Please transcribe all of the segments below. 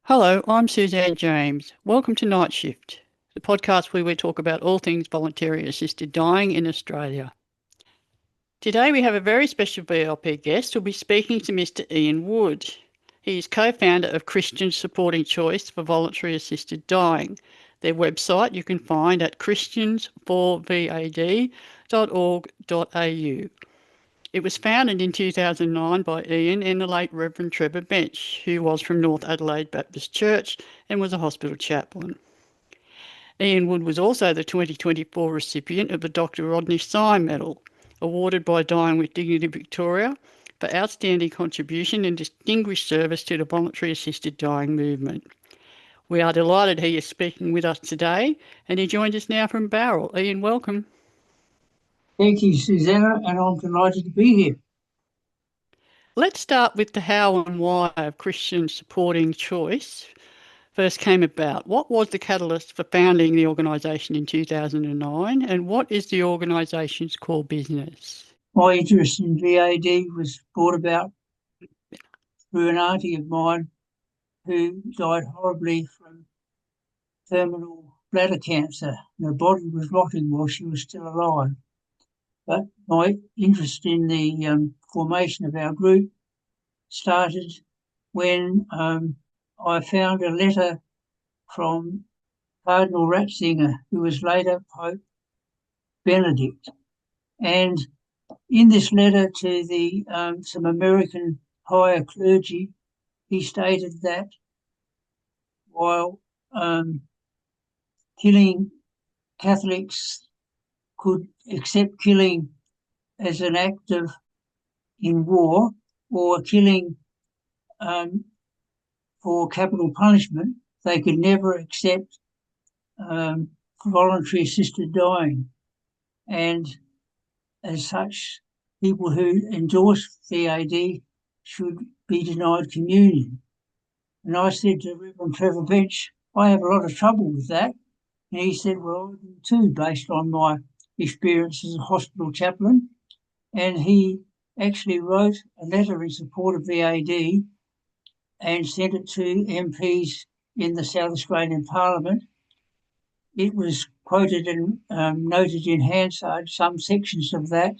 Hello, I'm Suzanne James. Welcome to Nightshift, the podcast where we talk about all things voluntary assisted dying in Australia. Today we have a very special VLP guest who'll be speaking to Mr. Ian Wood. He is co-founder of Christians Supporting Choice for Voluntary Assisted Dying. Their website you can find at christiansforvad.org.au. It was founded in 2009 by Ian and the late Reverend Trevor Bench, who was from North Adelaide Baptist Church and was a hospital chaplain. Ian Wood was also the 2024 recipient of the Dr. Rodney Syme Medal, awarded by Dying with Dignity Victoria for outstanding contribution and distinguished service to the voluntary assisted dying movement. We are delighted he is speaking with us today, and he joins us now from Bowral. Ian, welcome. Thank you, Susanna, and I'm delighted to be here. Let's start with the how and why of Christians Supporting Choice first came about. What was the catalyst for founding the organisation in 2009, and what is the organisation's core business? My interest in VAD was brought about through an auntie of mine who died horribly from terminal bladder cancer. Her body was rotting while she was still alive. But my interest in the formation of our group started when I found a letter from Cardinal Ratzinger, who was later Pope Benedict. And in this letter to the some American higher clergy, he stated that while killing Catholics could accept killing as an act of in war or killing for capital punishment, they could never accept voluntary assisted dying. And as such, people who endorse VAD should be denied communion. And I said to Reverend Trevor Bench, I have a lot of trouble with that. And he said, well, I do too, based on my experience as a hospital chaplain. And he actually wrote a letter in support of VAD and sent it to MPs in the South Australian Parliament. It was quoted and noted in Hansard, some sections of that.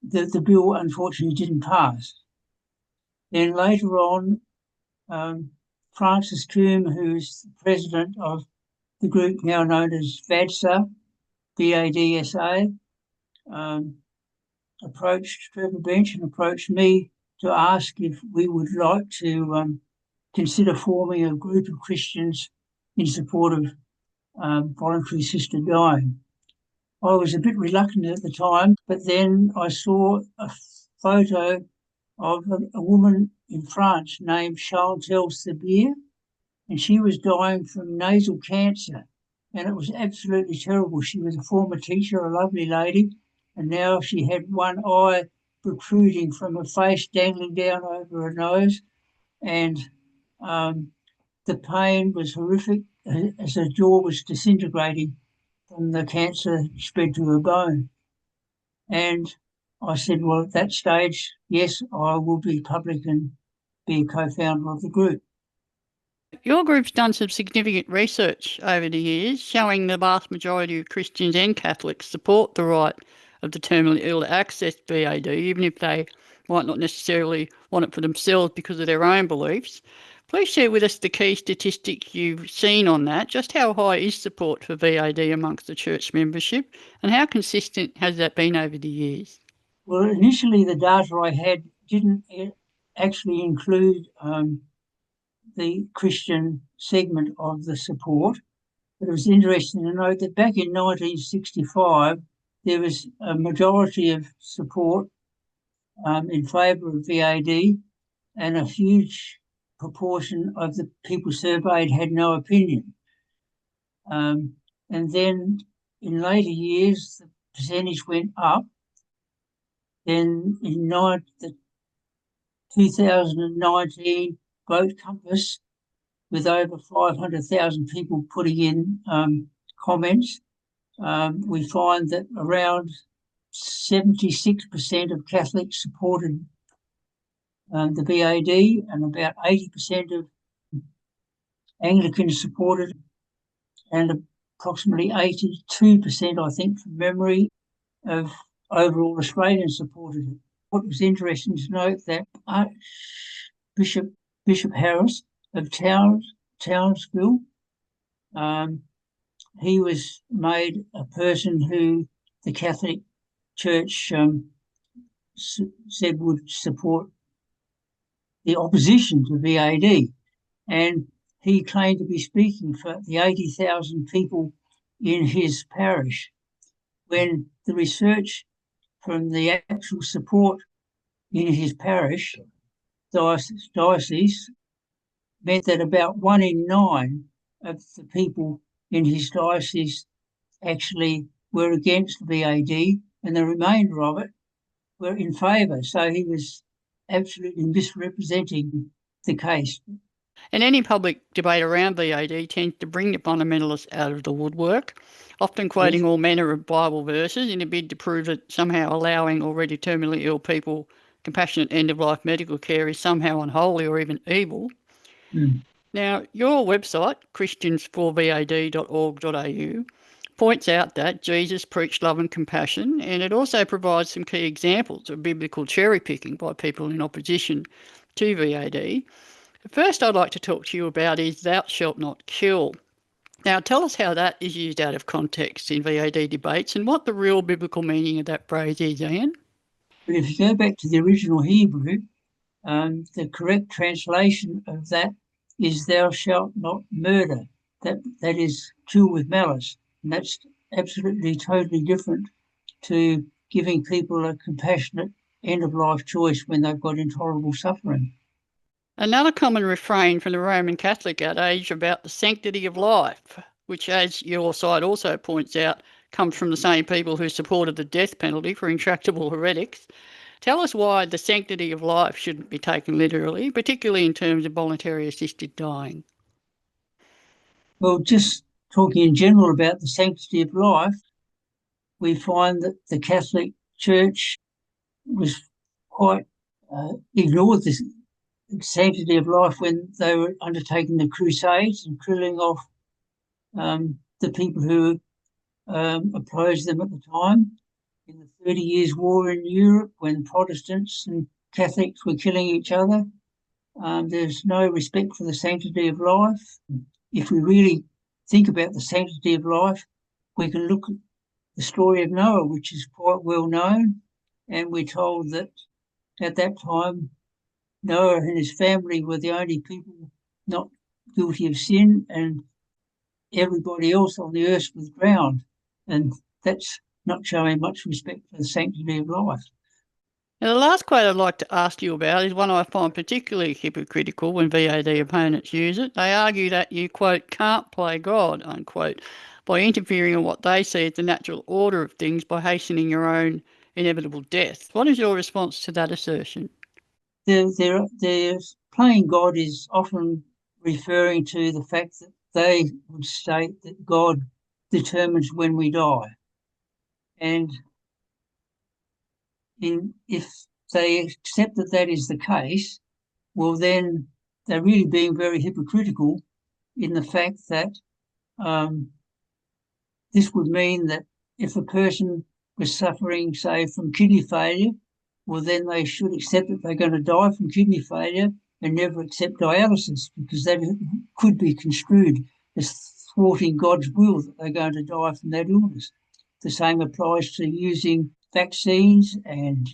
The bill unfortunately didn't pass. Then later on, Francis Coombe, who's the president of the group now known as VADSA, VADSA, approached Trevor Bench and approached me to ask if we would like to consider forming a group of Christians in support of voluntary assisted dying. I was a bit reluctant at the time, but then I saw a photo of a woman in France named Chantal Sabir, and she was dying from nasal cancer, and it was absolutely terrible. She was a former teacher, a lovely lady, and now she had one eye protruding from her face, dangling down over her nose, and the pain was horrific as her jaw was disintegrating from the cancer spread to her bone. And I said, well, at that stage, yes, I will be public and be a co-founder of the group. Your group's done some significant research over the years showing the vast majority of Christians and Catholics support the right of the terminally ill to access VAD, even if they might not necessarily want it for themselves because of their own beliefs. Please share with us the key statistic you've seen on that. Just how high is support for VAD amongst the church membership, and how consistent has that been over the years? Well, initially the data I had didn't actually include the Christian segment of the support, but it was interesting to note that back in 1965, there was a majority of support in favour of VAD, and a huge proportion of the people surveyed had no opinion. And then in later years, the percentage went up. Then in the 2019 Vote Compass, with over 500,000 people putting in comments, we find that around 76% of Catholics supported the VAD, and about 80% of Anglicans supported, and approximately 82%, I think, from memory, of overall Australians supported it. What was interesting to note that Archbishop Harris of Townsville, he was made a person who the Catholic Church said would support the opposition to VAD. And he claimed to be speaking for the 80,000 people in his parish, when the research from the actual support in his parish diocese meant that about 1 in 9 of the people in his diocese actually were against VAD, and the remainder of it were in favour. So he was absolutely misrepresenting the case. And any public debate around VAD tends to bring the fundamentalists out of the woodwork, often quoting all manner of Bible verses in a bid to prove that somehow allowing already terminally ill people compassionate end-of-life medical care is somehow unholy or even evil. Now, your website, christians4vad.org.au, points out that Jesus preached love and compassion, and it also provides some key examples of biblical cherry-picking by people in opposition to VAD. The first I'd like to talk to you about is thou shalt not kill. Now, tell us how that is used out of context in VAD debates and what the real biblical meaning of that phrase is, Ian. But if you go back to the original Hebrew, the correct translation of that is thou shalt not murder. That is kill with malice. And that's absolutely totally different to giving people a compassionate end-of-life choice when they've got intolerable suffering. Another common refrain from the Roman Catholic adage about the sanctity of life, which, as your side also points out, comes from the same people who supported the death penalty for intractable heretics. Tell us why the sanctity of life shouldn't be taken literally, particularly in terms of voluntary assisted dying. Well, just talking in general about the sanctity of life, we find that the Catholic Church was quite ignored this sanctity of life when they were undertaking the Crusades and killing off the people who opposed them at the time. In the 30 Years' War in Europe, when Protestants and Catholics were killing each other, there's no respect for the sanctity of life. If we really think about the sanctity of life, we can look at the story of Noah, which is quite well known, and we're told that at that time Noah and his family were the only people not guilty of sin, and everybody else on the earth was drowned. And that's not showing much respect for the sanctity of life. Now, the last quote I'd like to ask you about is one I find particularly hypocritical when VAD opponents use it. They argue that you, quote, can't play God, unquote, by interfering in what they see as the natural order of things by hastening your own inevitable death. What is your response to that assertion? There's playing God is often referring to the fact that they would state that God determines when we die. And if they accept that that is the case, well, then they're really being very hypocritical in the fact that this would mean that if a person was suffering, say, from kidney failure, well, then they should accept that they're going to die from kidney failure and never accept dialysis, because that could be construed as thwarting God's will that they're going to die from that illness. The same applies to using vaccines and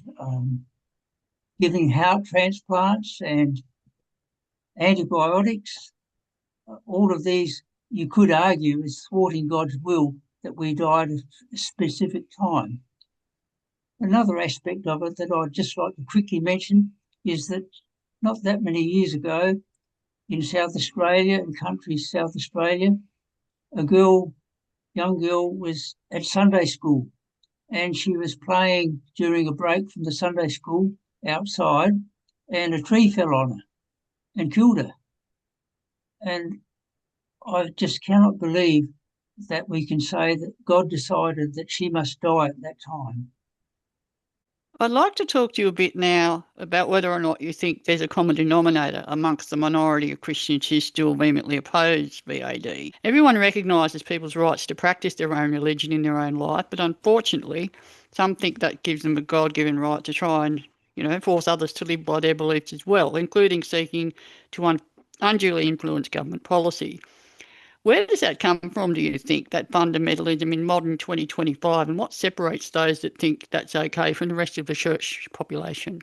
giving heart transplants and antibiotics. All of these, you could argue, is thwarting God's will that we die at a specific time. Another aspect of it that I'd just like to quickly mention is that not that many years ago in South Australia and countries South Australia, a young girl was at Sunday school, and she was playing during a break from the Sunday school outside, and a tree fell on her and killed her. And I just cannot believe that we can say that God decided that she must die at that time. I'd like to talk to you a bit now about whether or not you think there's a common denominator amongst the minority of Christians who still vehemently oppose VAD. Everyone recognises people's rights to practice their own religion in their own life, but unfortunately, some think that gives them a God-given right to try and, force others to live by their beliefs as well, including seeking to unduly influence government policy. Where does that come from, do you think, that fundamentalism in modern 2025, and what separates those that think that's okay from the rest of the church population?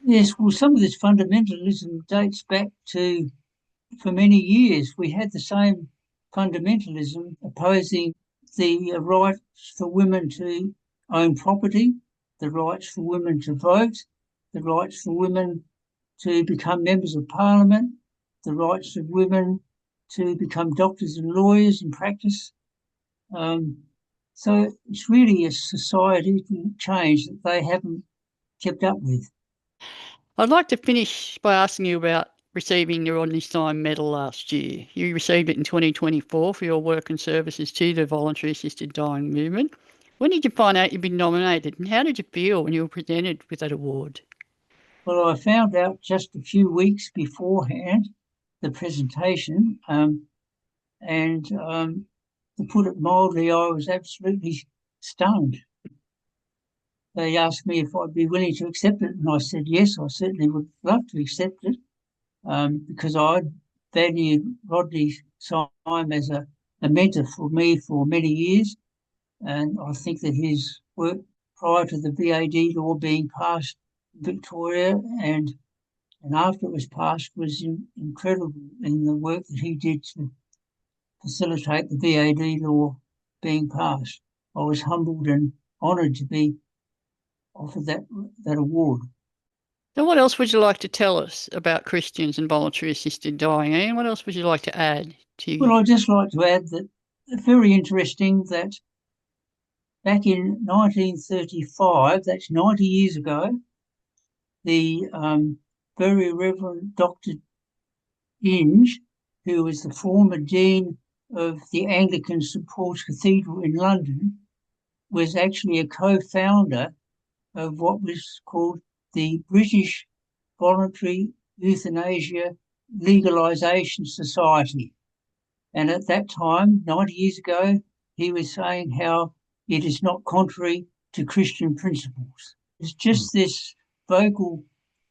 Yes, well, some of this fundamentalism dates back to for many years. We had the same fundamentalism opposing the rights for women to own property, the rights for women to vote, the rights for women to become members of parliament, the rights of women to become doctors and lawyers in practice. So it's really a society change that they haven't kept up with. I'd like to finish by asking you about receiving the Rodney Syme Medal last year. You received it in 2024 for your work and services to the Voluntary Assisted Dying movement. When did you find out you'd been nominated, and how did you feel when you were presented with that award? Well, I found out just a few weeks beforehand the presentation, and to put it mildly, I was absolutely stunned. They asked me if I'd be willing to accept it, and I said yes, I certainly would love to accept it, because I valued Rodney Syme as a mentor for me for many years, and I think that his work prior to the VAD law being passed in Victoria and after it was passed was incredible in the work that he did to facilitate the VAD law being passed. I was humbled and honoured to be offered that award. So what else would you like to tell us about Christians and voluntary assisted dying, Ian? What else would you like to add to? Well, I'd just like to add that it's very interesting that back in 1935, that's 90 years ago, the very Reverend Dr. Inge, who was the former Dean of the Anglican St Paul's Cathedral in London, was actually a co-founder of what was called the British Voluntary Euthanasia Legalisation Society. And at that time, 90 years ago, he was saying how it is not contrary to Christian principles. It's just this vocal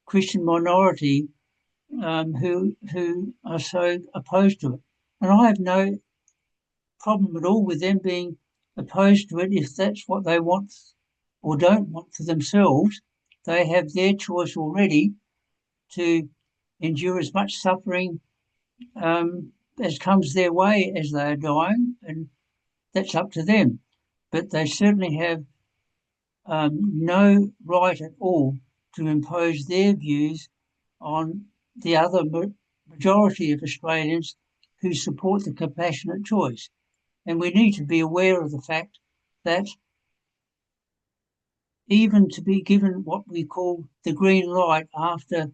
Christian minority who are so opposed to it. And I have no problem at all with them being opposed to it if that's what they want or don't want for themselves. They have their choice already to endure as much suffering as comes their way as they are dying, and that's up to them. But they certainly have no right at all to impose their views on the other majority of Australians who support the compassionate choice. And we need to be aware of the fact that even to be given what we call the green light after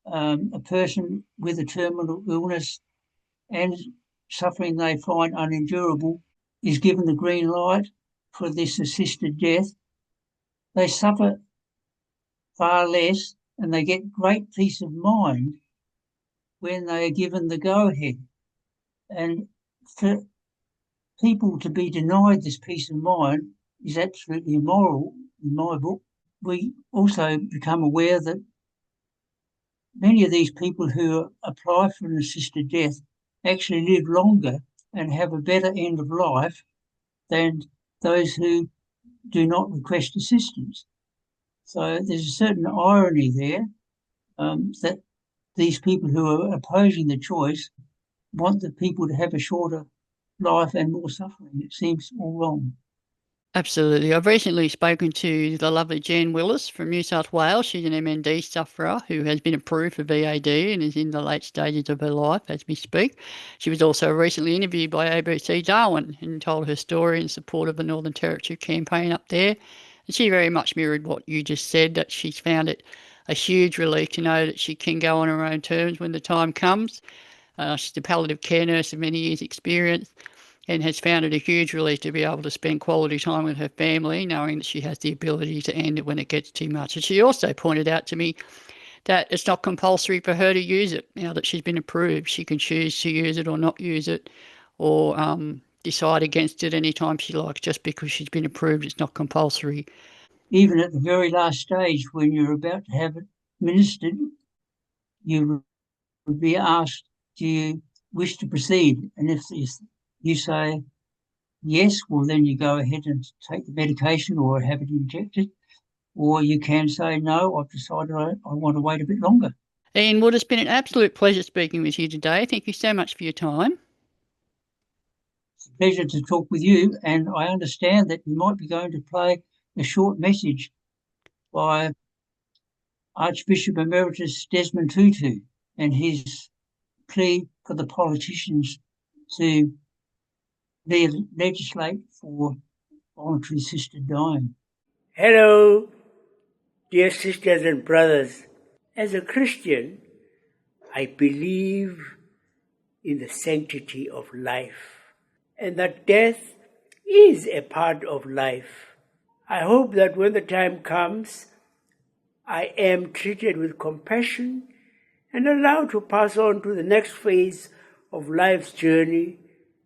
a person with a terminal illness and suffering they find unendurable is given the green light for this assisted death, they suffer far less and they get great peace of mind when they are given the go-ahead. And for people to be denied this peace of mind is absolutely immoral in my book. We also become aware that many of these people who apply for an assisted death actually live longer and have a better end of life than those who do not request assistance. So there's a certain irony there that these people who are opposing the choice want the people to have a shorter life and more suffering. It seems all wrong. Absolutely. I've recently spoken to the lovely Jan Willis from New South Wales. She's an MND sufferer who has been approved for VAD and is in the late stages of her life as we speak. She was also recently interviewed by ABC Darwin and told her story in support of the Northern Territory campaign up there. And she very much mirrored what you just said, that she's found it a huge relief to know that she can go on her own terms when the time comes. She's a palliative care nurse of many years' experience. and has found it a huge relief to be able to spend quality time with her family, knowing that she has the ability to end it when it gets too much. And she also pointed out to me that it's not compulsory for her to use it now that she's been approved. She can choose to use it or not use it, or decide against it anytime she likes. Just because she's been approved, it's not compulsory. Even at the very last stage, when you're about to have it administered, you would be asked, do you wish to proceed? And if you say yes, well, then you go ahead and take the medication or have it injected. Or you can say, no, I've decided I want to wait a bit longer. Ian Wood, it's been an absolute pleasure speaking with you today. Thank you so much for your time. It's a pleasure to talk with you, and I understand that you might be going to play a short message by Archbishop Emeritus Desmond Tutu and his plea for the politicians to legislate for voluntary assisted dying. Hello, dear sisters and brothers. As a Christian, I believe in the sanctity of life and that death is a part of life. I hope that when the time comes, I am treated with compassion and allowed to pass on to the next phase of life's journey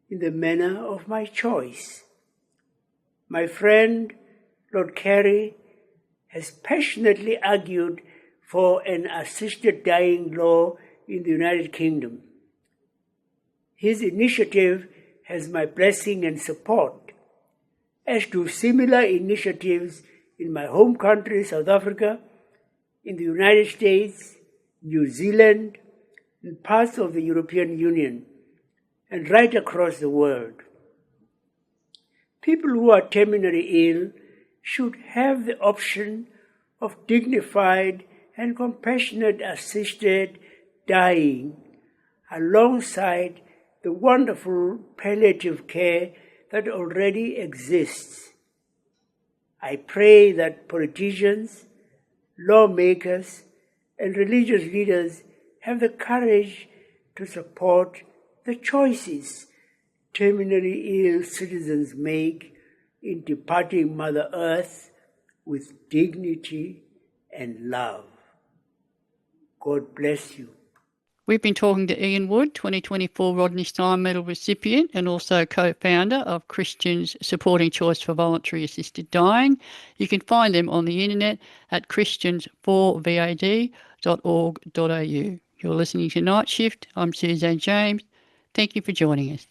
in the manner of my choice. My friend, Lord Carey, has passionately argued for an assisted dying law in the United Kingdom. His initiative has my blessing and support, as do similar initiatives in my home country, South Africa, in the United States, New Zealand, and parts of the European Union, and right across the world. People who are terminally ill should have the option of dignified and compassionate assisted dying alongside the wonderful palliative care that already exists. I pray that politicians, lawmakers, and religious leaders have the courage to support the choices terminally ill citizens make in departing Mother Earth with dignity and love. God bless you. We've been talking to Ian Wood, 2024 Rodney Syme Medal recipient and also co-founder of Christians Supporting Choice for Voluntary Assisted Dying. You can find them on the internet at christians4vad.org.au. You're listening to Nightshift. I'm Suzanne James. Thank you for joining us.